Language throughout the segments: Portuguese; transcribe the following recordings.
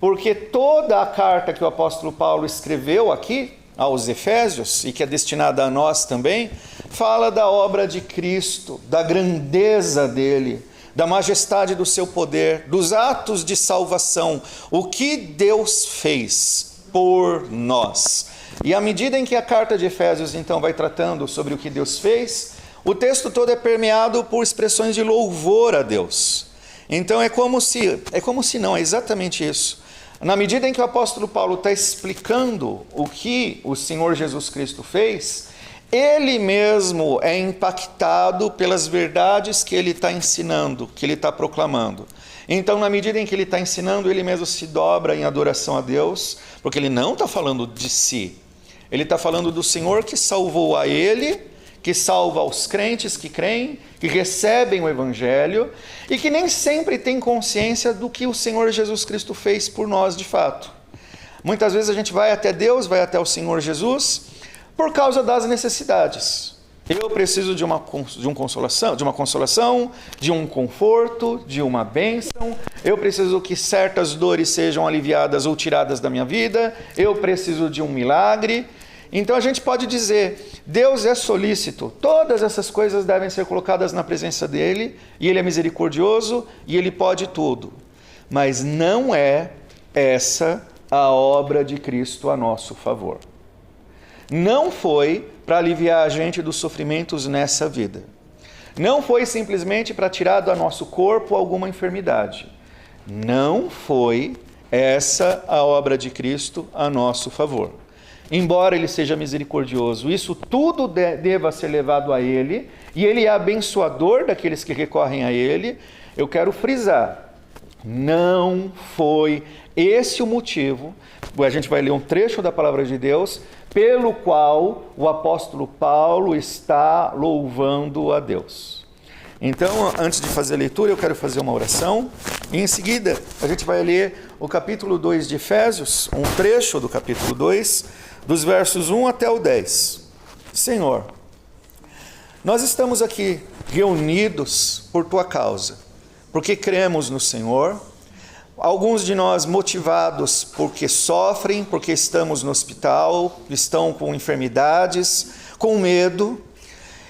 Porque toda a carta que o apóstolo Paulo escreveu aqui aos Efésios, e que é destinada a nós também, fala da obra de Cristo, da grandeza dele, da majestade do seu poder, dos atos de salvação, o que Deus fez por nós. E à medida em que a carta de Efésios então vai tratando sobre o que Deus fez, o texto todo é permeado por expressões de louvor a Deus. Então é como se não, é exatamente isso. Na medida em que o apóstolo Paulo está explicando o que o Senhor Jesus Cristo fez, ele mesmo é impactado pelas verdades que ele está ensinando, que ele está proclamando. Então, na medida em que ele está ensinando, ele mesmo se dobra em adoração a Deus, porque ele não está falando de si. Ele está falando do Senhor que salvou a ele, que salva os crentes que creem, que recebem o Evangelho e que nem sempre têm consciência do que o Senhor Jesus Cristo fez por nós de fato. Muitas vezes a gente vai até Deus, vai até o Senhor Jesus, por causa das necessidades. Eu preciso de uma consolação, de um conforto, de uma bênção. Eu preciso que certas dores sejam aliviadas ou tiradas da minha vida. Eu preciso de um milagre. Então a gente pode dizer, Deus é solícito, todas essas coisas devem ser colocadas na presença dele, e ele é misericordioso, e ele pode tudo. Mas não é essa a obra de Cristo a nosso favor. Não foi para aliviar a gente dos sofrimentos nessa vida. Não foi simplesmente para tirar do nosso corpo alguma enfermidade. Não foi essa a obra de Cristo a nosso favor. Embora ele seja misericordioso, isso tudo deva ser levado a ele, e ele é abençoador daqueles que recorrem a ele. Eu quero frisar, não foi esse o motivo, a gente vai ler um trecho da palavra de Deus, pelo qual o apóstolo Paulo está louvando a Deus. Então, antes de fazer a leitura, eu quero fazer uma oração, e em seguida a gente vai ler o capítulo 2 de Efésios, um trecho do capítulo 2, dos versos 1 até o 10. Senhor, nós estamos aqui reunidos por Tua causa, porque cremos no Senhor. Alguns de nós motivados porque sofrem, porque estamos no hospital, estão com enfermidades, com medo.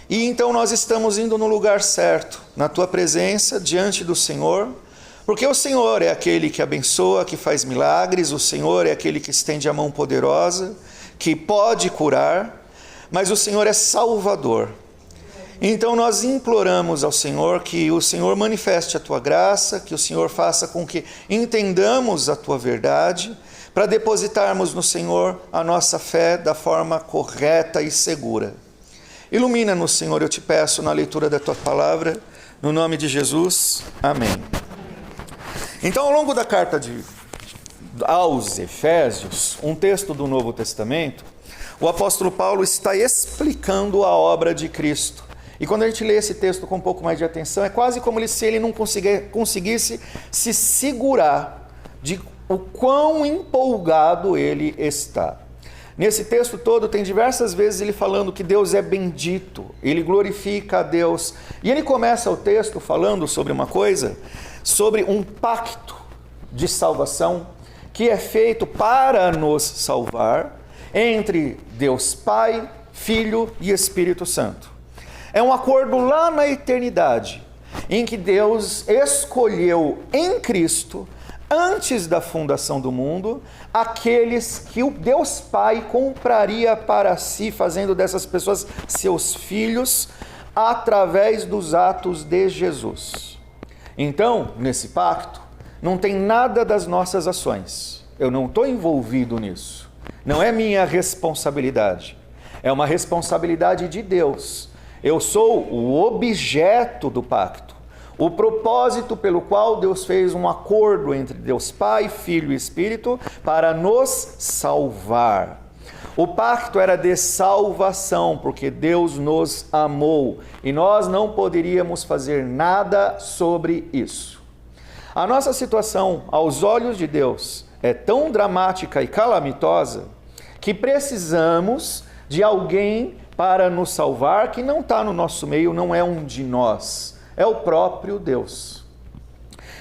E então nós estamos indo no lugar certo, na Tua presença, diante do Senhor, porque o Senhor é aquele que abençoa, que faz milagres, o Senhor é aquele que estende a mão poderosa, que pode curar, mas o Senhor é Salvador. Então nós imploramos ao Senhor que o Senhor manifeste a Tua graça, que o Senhor faça com que entendamos a Tua verdade, para depositarmos no Senhor a nossa fé da forma correta e segura. Ilumina-nos, Senhor, eu te peço, na leitura da Tua palavra, no nome de Jesus. Amém. Então, ao longo da carta aos Efésios, um texto do Novo Testamento, o apóstolo Paulo está explicando a obra de Cristo. E quando a gente lê esse texto com um pouco mais de atenção, é quase como se ele não conseguisse se segurar de o quão empolgado ele está. Nesse texto todo tem diversas vezes ele falando que Deus é bendito, ele glorifica a Deus. E ele começa o texto falando sobre uma coisa, sobre um pacto de salvação que é feito para nos salvar entre Deus Pai, Filho e Espírito Santo. É um acordo lá na eternidade, em que Deus escolheu em Cristo, antes da fundação do mundo, aqueles que o Deus Pai compraria para si, fazendo dessas pessoas seus filhos, através dos atos de Jesus. Então, nesse pacto, não tem nada das nossas ações. Eu não estou envolvido nisso. Não é minha responsabilidade. É uma responsabilidade de Deus. Eu sou o objeto do pacto. O propósito pelo qual Deus fez um acordo entre Deus Pai, Filho e Espírito para nos salvar. O pacto era de salvação, porque Deus nos amou e nós não poderíamos fazer nada sobre isso. A nossa situação, aos olhos de Deus, é tão dramática e calamitosa que precisamos de alguém para nos salvar que não está no nosso meio, não é um de nós, é o próprio Deus.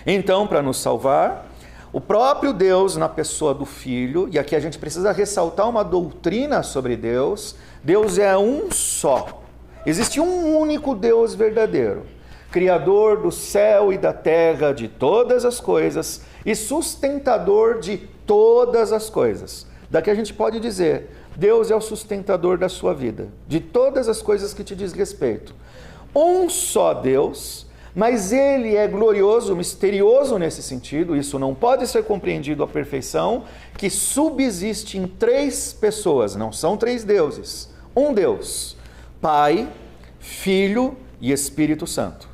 Então, para nos salvar, O próprio Deus na pessoa do Filho, e aqui a gente precisa ressaltar uma doutrina sobre Deus. Deus é um só. Existe um único Deus verdadeiro, Criador do céu e da terra, de todas as coisas, e sustentador de todas as coisas. Daqui a gente pode dizer, Deus é o sustentador da sua vida, de todas as coisas que te diz respeito. Um só Deus, mas Ele é glorioso, misterioso nesse sentido, isso não pode ser compreendido à perfeição, que subsiste em 3 pessoas, não são 3 deuses, um Deus, Pai, Filho e Espírito Santo.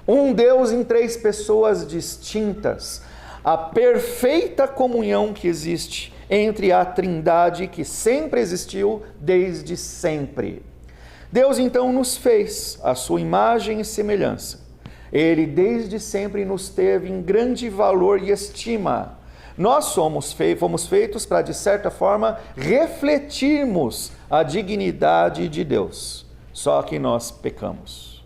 Um Deus em 3 pessoas distintas, a perfeita comunhão que existe entre a Trindade que sempre existiu desde sempre. Deus então nos fez a sua imagem e semelhança. Ele desde sempre nos teve em grande valor e estima. Nós fomos feitos para, de certa forma, refletirmos a dignidade de Deus. Só que nós pecamos.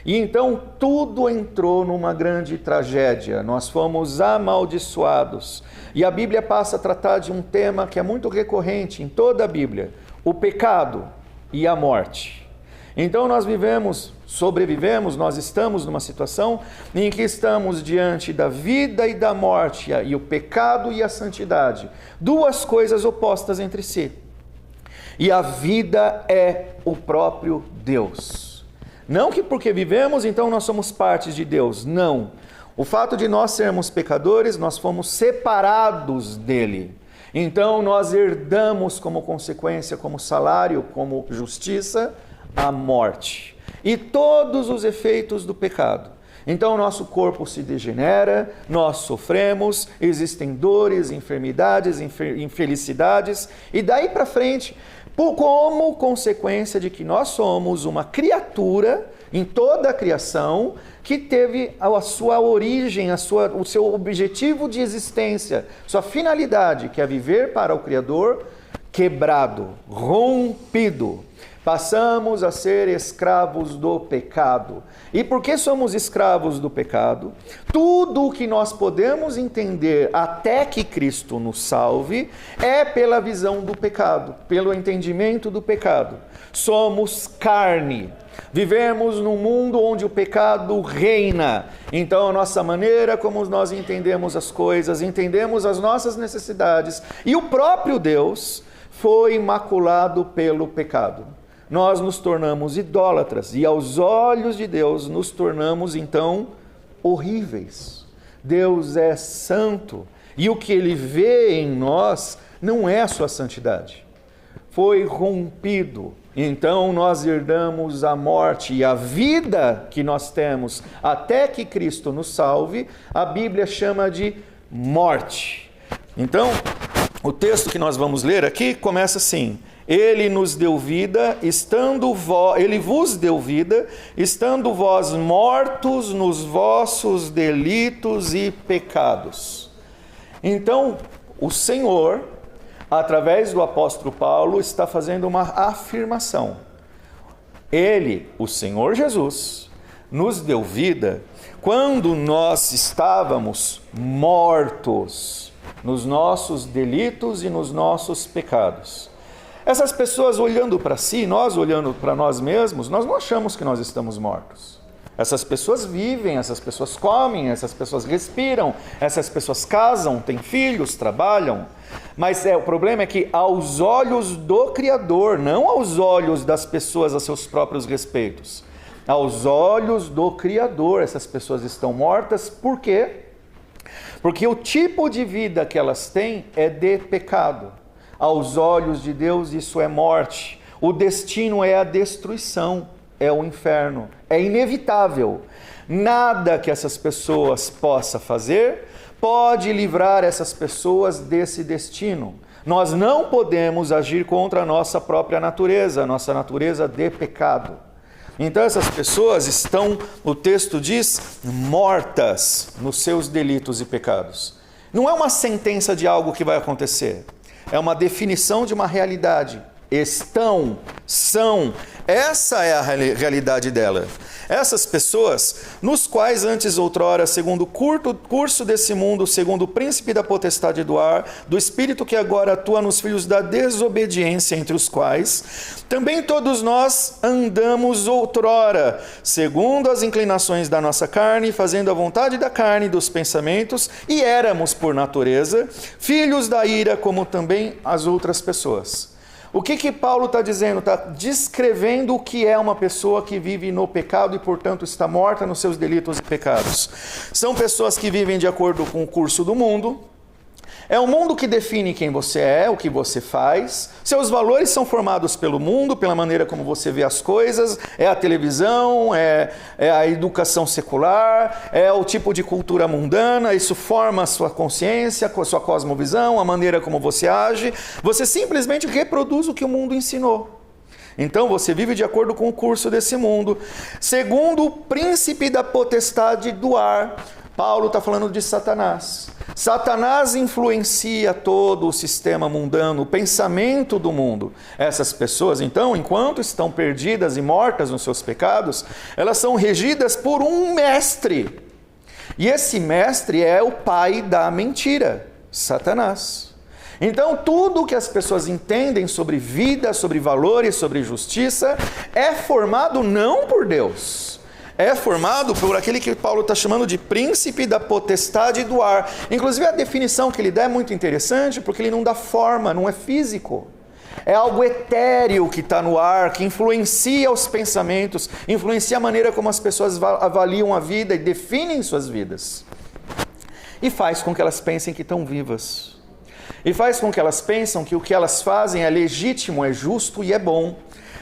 E então tudo entrou numa grande tragédia. Nós fomos amaldiçoados. E a Bíblia passa a tratar de um tema que é muito recorrente em toda a Bíblia: o pecado e a morte. Então nós sobrevivemos, nós estamos numa situação em que estamos diante da vida e da morte, e o pecado e a santidade, 2 coisas opostas entre si. E a vida é o próprio Deus. Não que porque vivemos, então nós somos partes de Deus, não. O fato de nós sermos pecadores, nós fomos separados dele. Então nós herdamos como consequência, como salário, como justiça, a morte e todos os efeitos do pecado. Então o nosso corpo se degenera, nós sofremos, existem dores, enfermidades, infelicidades, e daí para frente, como consequência de que nós somos uma criatura em toda a criação que teve a sua origem, o seu objetivo de existência, sua finalidade, que é viver para o Criador, quebrado, rompido. Passamos a ser escravos do pecado. E porque somos escravos do pecado, tudo o que nós podemos entender até que Cristo nos salve é pela visão do pecado, pelo entendimento do pecado. Somos carne. Vivemos num mundo onde o pecado reina. Então a nossa maneira como nós entendemos as coisas, entendemos as nossas necessidades, e o próprio Deus foi imaculado pelo pecado. Nós nos tornamos idólatras e aos olhos de Deus nos tornamos então horríveis. Deus é santo e o que Ele vê em nós não é a sua santidade. Foi rompido, então nós herdamos a morte, e a vida que nós temos até que Cristo nos salve, a Bíblia chama de morte. Então, o texto que nós vamos ler aqui começa assim: Ele nos deu vida, Ele vos deu vida, estando vós mortos nos vossos delitos e pecados. Então, o Senhor, através do apóstolo Paulo, está fazendo uma afirmação. Ele, o Senhor Jesus, nos deu vida quando nós estávamos mortos nos nossos delitos e nos nossos pecados. Essas pessoas olhando para si, nós olhando para nós mesmos, nós não achamos que nós estamos mortos. Essas pessoas vivem, essas pessoas comem, essas pessoas respiram, essas pessoas casam, têm filhos, trabalham. Mas o problema é que aos olhos do Criador, não aos olhos das pessoas a seus próprios respeitos, aos olhos do Criador, essas pessoas estão mortas. Por quê? Porque o tipo de vida que elas têm é de pecado. Aos olhos de Deus isso é morte. O destino é a destruição, é o inferno, é inevitável. Nada que essas pessoas possam fazer pode livrar essas pessoas desse destino. Nós não podemos agir contra a nossa própria natureza, a nossa natureza de pecado. Então essas pessoas estão, o texto diz, mortas nos seus delitos e pecados. Não é uma sentença de algo que vai acontecer, é uma definição de uma realidade. estão, são. Essa é a realidade dela. Essas pessoas, nos quais antes outrora, segundo o curso desse mundo, segundo o príncipe da potestade do ar, do espírito que agora atua nos filhos da desobediência, entre os quais também todos nós andamos outrora, segundo as inclinações da nossa carne, fazendo a vontade da carne e dos pensamentos, e éramos, por natureza, filhos da ira, como também as outras pessoas. O que Paulo está dizendo? Está descrevendo o que é uma pessoa que vive no pecado e, portanto, está morta nos seus delitos e pecados. São pessoas que vivem de acordo com o curso do mundo. É o mundo que define quem você é, o que você faz. Seus valores são formados pelo mundo, pela maneira como você vê as coisas. É a televisão, é a educação secular, é o tipo de cultura mundana. Isso forma a sua consciência, a sua cosmovisão, a maneira como você age. Você simplesmente reproduz o que o mundo ensinou. Então você vive de acordo com o curso desse mundo. Segundo o príncipe da potestade do ar, Paulo está falando de Satanás. Satanás influencia todo o sistema mundano, o pensamento do mundo. Essas pessoas, então, enquanto estão perdidas e mortas nos seus pecados, elas são regidas por um mestre. E esse mestre é o pai da mentira, Satanás. Então, tudo o que as pessoas entendem sobre vida, sobre valores, sobre justiça, é formado não por Deus. É formado por aquele que Paulo está chamando de príncipe da potestade do ar. Inclusive, a definição que ele dá é muito interessante, porque ele não dá forma, não é físico. É algo etéreo que está no ar, que influencia os pensamentos, influencia a maneira como as pessoas avaliam a vida e definem suas vidas. E faz com que elas pensem que estão vivas. E faz com que elas pensem que o que elas fazem é legítimo, é justo e é bom.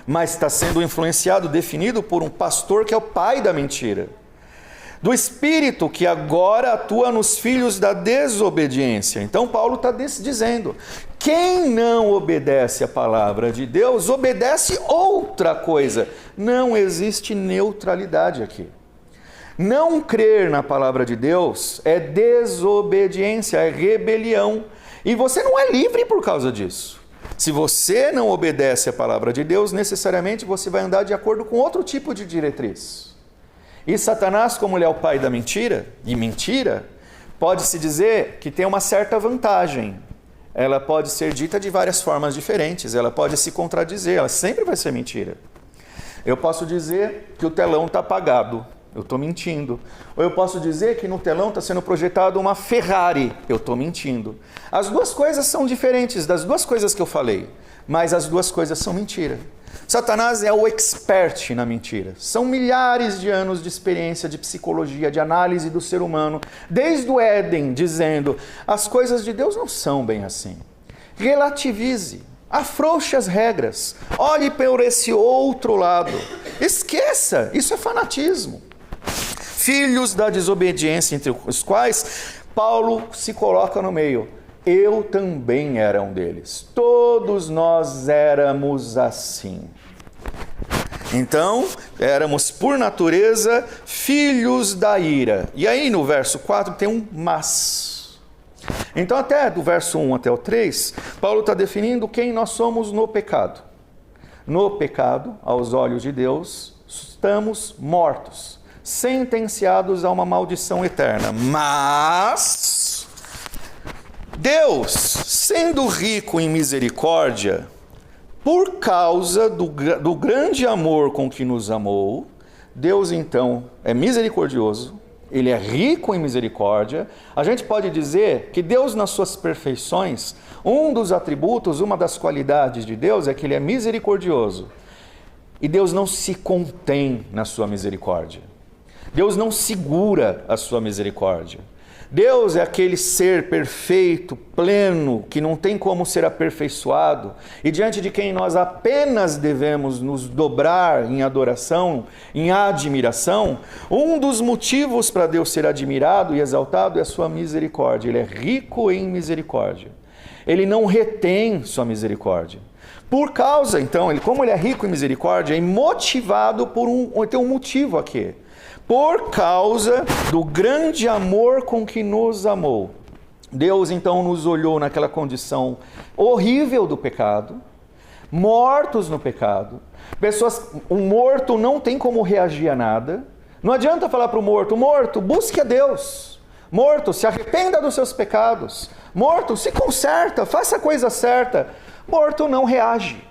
Mas está sendo influenciado, definido por um pastor que é o pai da mentira. Do espírito que agora atua nos filhos da desobediência. Então Paulo está dizendo, quem não obedece a palavra de Deus, obedece outra coisa. Não existe neutralidade aqui. Não crer na palavra de Deus é desobediência, é rebelião. E você não é livre por causa disso. Se você não obedece à palavra de Deus, necessariamente você vai andar de acordo com outro tipo de diretriz. E Satanás, como ele é o pai da mentira, e mentira, pode-se dizer que tem uma certa vantagem. Ela pode ser dita de várias formas diferentes, ela pode se contradizer, ela sempre vai ser mentira. Eu posso dizer que o telão está apagado, eu estou mentindo. Ou eu posso dizer que no telão está sendo projetado uma Ferrari, eu estou mentindo. As duas coisas são diferentes das duas coisas que eu falei, mas as duas coisas são mentira. Satanás é o expert na mentira. São milhares de anos de experiência de psicologia, de análise do ser humano, desde o Éden, dizendo, as coisas de Deus não são bem assim. Relativize, afrouxe as regras, olhe por esse outro lado. Esqueça, isso é fanatismo. Filhos da desobediência, entre os quais Paulo se coloca no meio. Eu também era um deles. Todos nós éramos assim. Então, éramos por natureza filhos da ira. E aí no verso 4 tem um mas. Então até do verso 1 até o 3, Paulo está definindo quem nós somos no pecado. No pecado, aos olhos de Deus, estamos mortos, sentenciados a uma maldição eterna. Mas Deus, sendo rico em misericórdia, por causa do grande amor com que nos amou, Deus então é misericordioso, Ele é rico em misericórdia. A gente pode dizer que Deus, nas suas perfeições, um dos atributos, uma das qualidades de Deus é que Ele é misericordioso. E Deus não se contém na sua misericórdia. Deus não segura a sua misericórdia. Deus é aquele ser perfeito, pleno, que não tem como ser aperfeiçoado e diante de quem nós apenas devemos nos dobrar em adoração, em admiração. Um dos motivos para Deus ser admirado e exaltado é a sua misericórdia. Ele é rico em misericórdia. Ele não retém sua misericórdia. Por causa, então, como ele é rico em misericórdia, é motivado tem um motivo aqui. Por causa do grande amor com que nos amou. Deus então nos olhou naquela condição horrível do pecado, mortos no pecado. O morto não tem como reagir a nada. Não adianta falar para o morto, busque a Deus. Morto, se arrependa dos seus pecados. Morto, se conserta, faça a coisa certa. Morto não reage.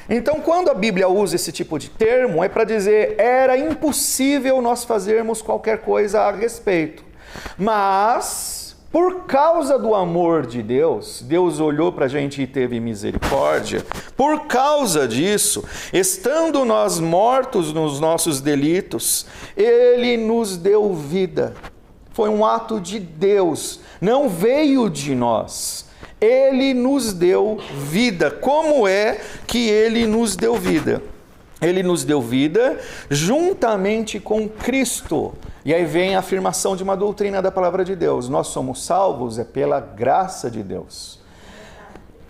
Então, quando a Bíblia usa esse tipo de termo, é para dizer, era impossível nós fazermos qualquer coisa a respeito. Mas, por causa do amor de Deus, Deus olhou para a gente e teve misericórdia. Por causa disso, estando nós mortos nos nossos delitos, Ele nos deu vida. Foi um ato de Deus, não veio de nós. Ele nos deu vida. Como é que Ele nos deu vida? Ele nos deu vida juntamente com Cristo. E aí vem a afirmação de uma doutrina da palavra de Deus. Nós somos salvos pela graça de Deus.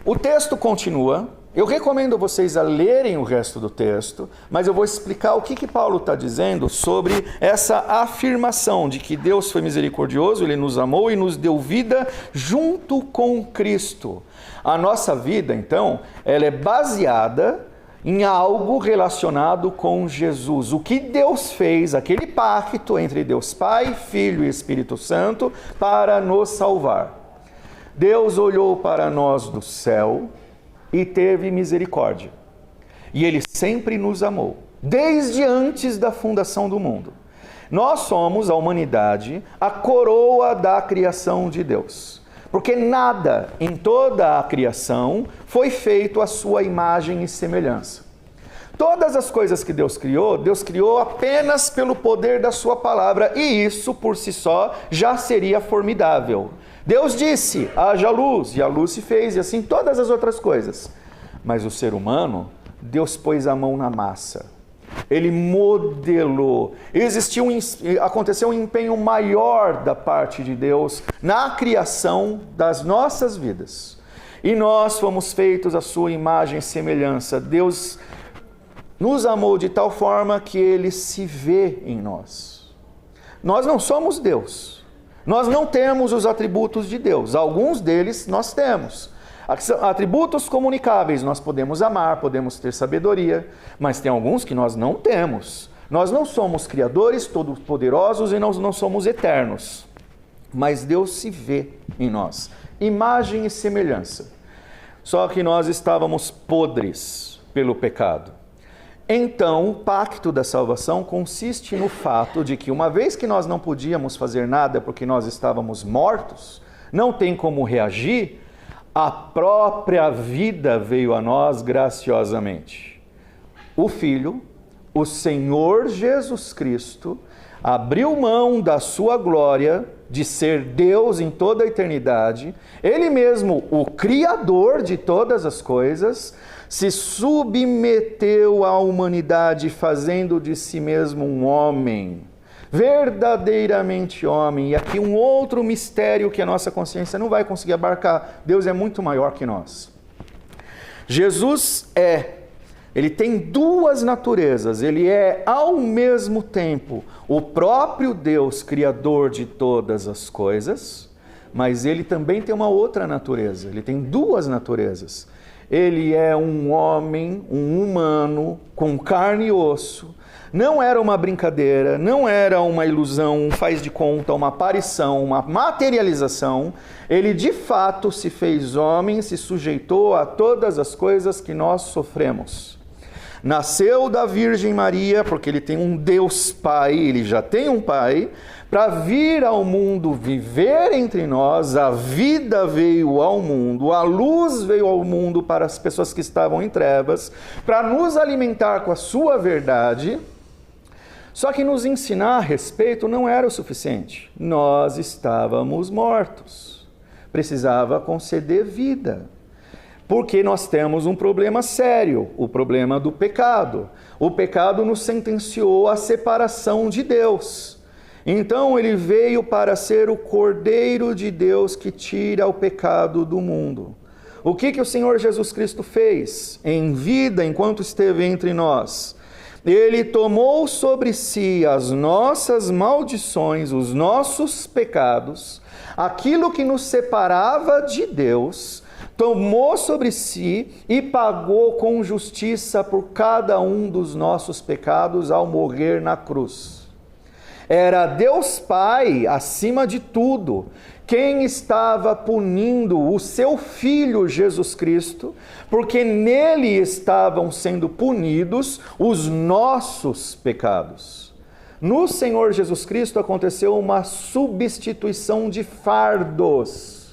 O texto continua. Eu recomendo vocês a lerem o resto do texto, mas eu vou explicar o que Paulo está dizendo sobre essa afirmação de que Deus foi misericordioso, Ele nos amou e nos deu vida junto com Cristo. A nossa vida, então, ela é baseada em algo relacionado com Jesus. O que Deus fez, aquele pacto entre Deus Pai, Filho e Espírito Santo para nos salvar. Deus olhou para nós do céu e teve misericórdia. E Ele sempre nos amou, desde antes da fundação do mundo. Nós somos, a humanidade, a coroa da criação de Deus. Porque nada em toda a criação foi feito à sua imagem e semelhança. Todas as coisas que Deus criou apenas pelo poder da sua palavra, e isso por si só já seria formidável. Deus disse, haja luz, e a luz se fez, e assim todas as outras coisas. Mas o ser humano, Deus pôs a mão na massa. Ele modelou. Aconteceu um empenho maior da parte de Deus na criação das nossas vidas. E nós fomos feitos à sua imagem e semelhança. Deus nos amou de tal forma que Ele se vê em nós. Nós não somos Deus. Nós não temos os atributos de Deus. Alguns deles nós temos. Atributos comunicáveis, nós podemos amar, podemos ter sabedoria, mas tem alguns que nós não temos. Nós não somos criadores, todo-poderosos, e nós não somos eternos. Mas Deus se vê em nós. Imagem e semelhança. Só que nós estávamos podres pelo pecado. Então, o pacto da salvação consiste no fato de que, uma vez que nós não podíamos fazer nada porque nós estávamos mortos, não tem como reagir, a própria vida veio a nós graciosamente. O Filho, o Senhor Jesus Cristo, abriu mão da sua glória de ser Deus em toda a eternidade, Ele mesmo, o Criador de todas as coisas, se submeteu à humanidade, fazendo de si mesmo um homem, verdadeiramente homem. E aqui um outro mistério que a nossa consciência não vai conseguir abarcar. Deus é muito maior que nós. Jesus Ele tem duas naturezas. Ele é, ao mesmo tempo, o próprio Deus, Criador de todas as coisas, mas Ele também tem uma outra natureza. Ele tem duas naturezas. Ele é um homem, um humano, com carne e osso. Não era uma brincadeira, não era uma ilusão, um faz de conta, uma aparição, uma materialização. Ele de fato se fez homem, se sujeitou a todas as coisas que nós sofremos. Nasceu da Virgem Maria, porque Ele tem um Deus Pai, Ele já tem um Pai, para vir ao mundo viver entre nós. A vida veio ao mundo, a luz veio ao mundo para as pessoas que estavam em trevas, para nos alimentar com a sua verdade. Só que nos ensinar a respeito não era o suficiente. Nós estávamos mortos. Precisava conceder vida. Porque nós temos um problema sério, o problema do pecado. O pecado nos sentenciou à separação de Deus. Então Ele veio para ser o Cordeiro de Deus que tira o pecado do mundo. O que o Senhor Jesus Cristo fez em vida enquanto esteve entre nós? Ele tomou sobre si as nossas maldições, os nossos pecados, aquilo que nos separava de Deus, tomou sobre si e pagou com justiça por cada um dos nossos pecados ao morrer na cruz. Era Deus Pai, acima de tudo, quem estava punindo o seu Filho Jesus Cristo, porque nele estavam sendo punidos os nossos pecados. No Senhor Jesus Cristo aconteceu uma substituição de fardos.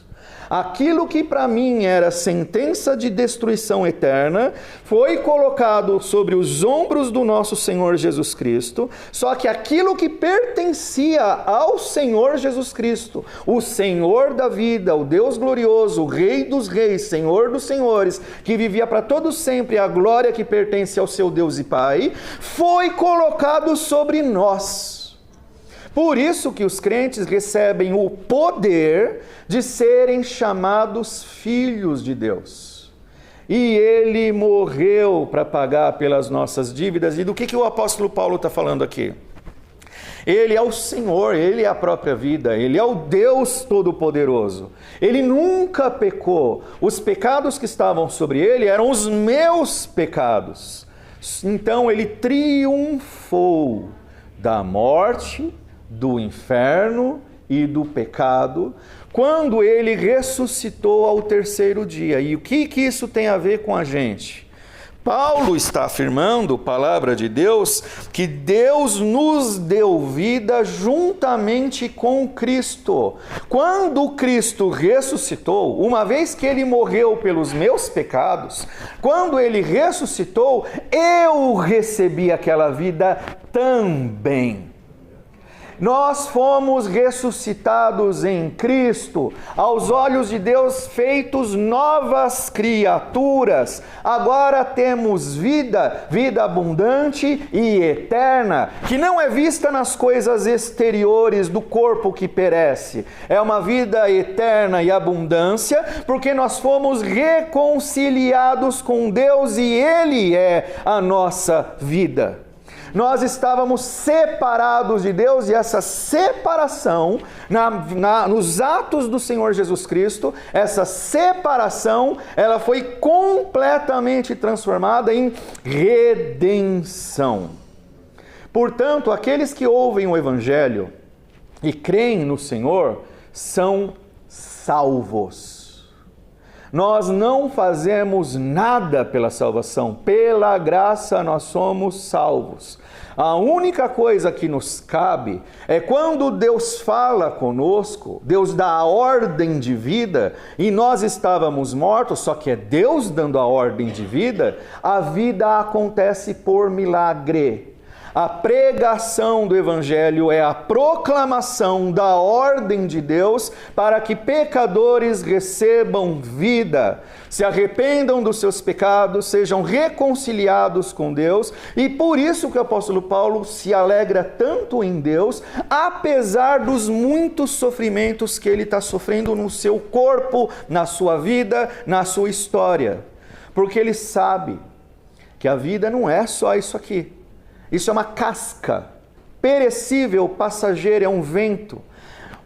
Aquilo que para mim era sentença de destruição eterna, foi colocado sobre os ombros do nosso Senhor Jesus Cristo, só que aquilo que pertencia ao Senhor Jesus Cristo, o Senhor da vida, o Deus glorioso, o Rei dos reis, Senhor dos senhores, que vivia para todos sempre, a glória que pertence ao seu Deus e Pai, foi colocado sobre nós. Por isso que os crentes recebem o poder de serem chamados filhos de Deus. E ele morreu para pagar pelas nossas dívidas. E do que o apóstolo Paulo está falando aqui? Ele é o Senhor, Ele é a própria vida, Ele é o Deus Todo-Poderoso. Ele nunca pecou. Os pecados que estavam sobre Ele eram os meus pecados. Então Ele triunfou da morte, do inferno e do pecado, quando Ele ressuscitou ao terceiro dia. E o que isso tem a ver com a gente? Paulo está afirmando, palavra de Deus, que Deus nos deu vida juntamente com Cristo. Quando Cristo ressuscitou, uma vez que Ele morreu pelos meus pecados, quando Ele ressuscitou, eu recebi aquela vida também. Nós fomos ressuscitados em Cristo, aos olhos de Deus feitos novas criaturas. Agora temos vida, vida abundante e eterna, que não é vista nas coisas exteriores do corpo que perece. É uma vida eterna e abundância, porque nós fomos reconciliados com Deus e Ele é a nossa vida. Nós estávamos separados de Deus e essa separação, nos atos do Senhor Jesus Cristo, essa separação, ela foi completamente transformada em redenção. Portanto, aqueles que ouvem o Evangelho e creem no Senhor, são salvos. Nós não fazemos nada pela salvação, pela graça nós somos salvos. A única coisa que nos cabe é quando Deus fala conosco, Deus dá a ordem de vida e nós estávamos mortos, só que é Deus dando a ordem de vida, a vida acontece por milagre. A pregação do Evangelho é a proclamação da ordem de Deus para que pecadores recebam vida, se arrependam dos seus pecados, sejam reconciliados com Deus, e por isso que o apóstolo Paulo se alegra tanto em Deus, apesar dos muitos sofrimentos que ele está sofrendo no seu corpo, na sua vida, na sua história, porque ele sabe que a vida não é só isso aqui. Isso é uma casca, perecível, passageira, é um vento.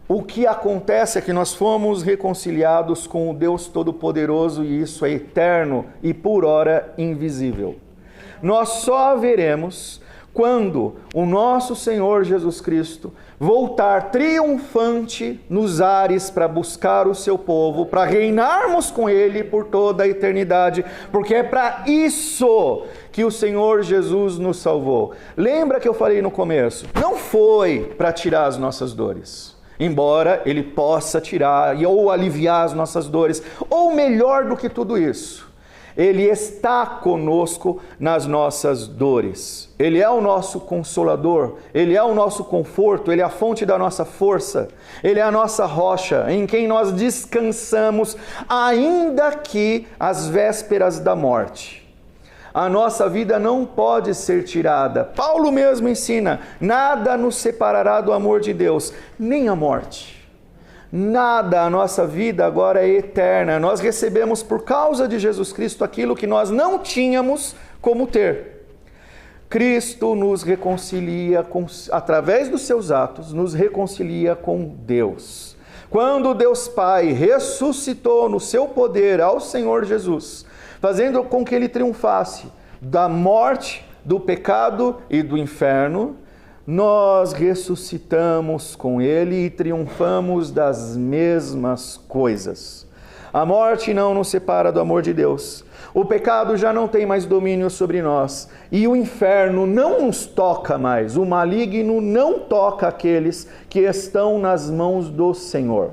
O que acontece é que nós fomos reconciliados com o Deus Todo-Poderoso e isso é eterno e por ora invisível. Nós só veremos quando o nosso Senhor Jesus Cristo voltar triunfante nos ares para buscar o seu povo, para reinarmos com Ele por toda a eternidade, porque é para isso que o Senhor Jesus nos salvou. Lembra que eu falei no começo? Não foi para tirar as nossas dores, embora Ele possa tirar ou aliviar as nossas dores, ou melhor do que tudo isso, Ele está conosco nas nossas dores. Ele é o nosso consolador, Ele é o nosso conforto, Ele é a fonte da nossa força, Ele é a nossa rocha, em quem nós descansamos, ainda que às vésperas da morte. A nossa vida não pode ser tirada. Paulo mesmo ensina, nada nos separará do amor de Deus, nem a morte. Nada, a nossa vida agora é eterna. Nós recebemos por causa de Jesus Cristo aquilo que nós não tínhamos como ter. Cristo nos reconcilia, através dos seus atos, nos reconcilia com Deus. Quando Deus Pai ressuscitou no seu poder ao Senhor Jesus, fazendo com que ele triunfasse da morte, do pecado e do inferno, nós ressuscitamos com ele e triunfamos das mesmas coisas. A morte não nos separa do amor de Deus. O pecado já não tem mais domínio sobre nós. E o inferno não nos toca mais. O maligno não toca aqueles que estão nas mãos do Senhor.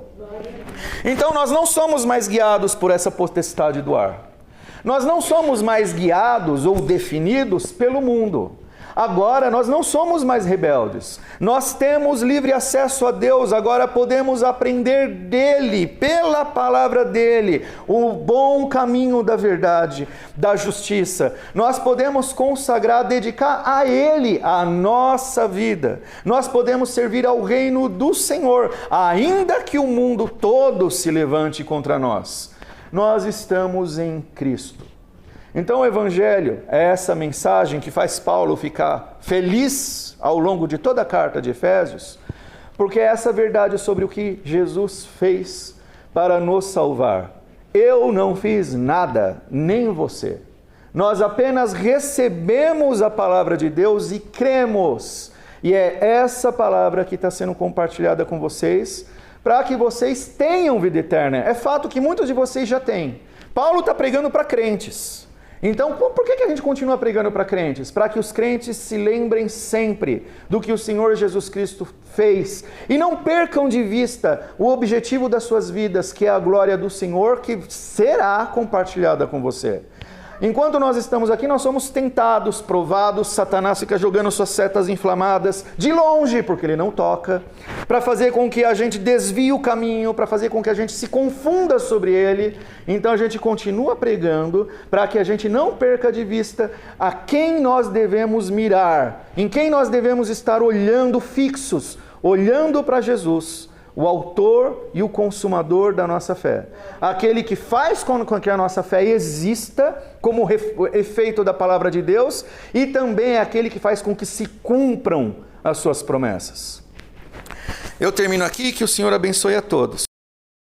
Então nós não somos mais guiados por essa potestade do ar. Nós não somos mais guiados ou definidos pelo mundo. Agora nós não somos mais rebeldes, nós temos livre acesso a Deus, agora podemos aprender dele, pela palavra dele, o bom caminho da verdade, da justiça. Nós podemos consagrar, dedicar a ele a nossa vida, nós podemos servir ao reino do Senhor, ainda que o mundo todo se levante contra nós. Nós estamos em Cristo. Então o Evangelho é essa mensagem que faz Paulo ficar feliz ao longo de toda a carta de Efésios, porque é essa verdade sobre o que Jesus fez para nos salvar. Eu não fiz nada, nem você. Nós apenas recebemos a palavra de Deus e cremos. E é essa palavra que está sendo compartilhada com vocês, para que vocês tenham vida eterna. É fato que muitos de vocês já têm. Paulo está pregando para crentes. Então, por que a gente continua pregando para crentes? Para que os crentes se lembrem sempre do que o Senhor Jesus Cristo fez e não percam de vista o objetivo das suas vidas, que é a glória do Senhor, que será compartilhada com você. Enquanto nós estamos aqui, nós somos tentados, provados, Satanás fica jogando suas setas inflamadas de longe, porque ele não toca, para fazer com que a gente desvie o caminho, para fazer com que a gente se confunda sobre ele. Então a gente continua pregando para que a gente não perca de vista a quem nós devemos mirar, em quem nós devemos estar olhando fixos, olhando para Jesus, o autor e o consumador da nossa fé. Aquele que faz com que a nossa fé exista como efeito da palavra de Deus e também é aquele que faz com que se cumpram as suas promessas. Eu termino aqui, que o Senhor abençoe a todos.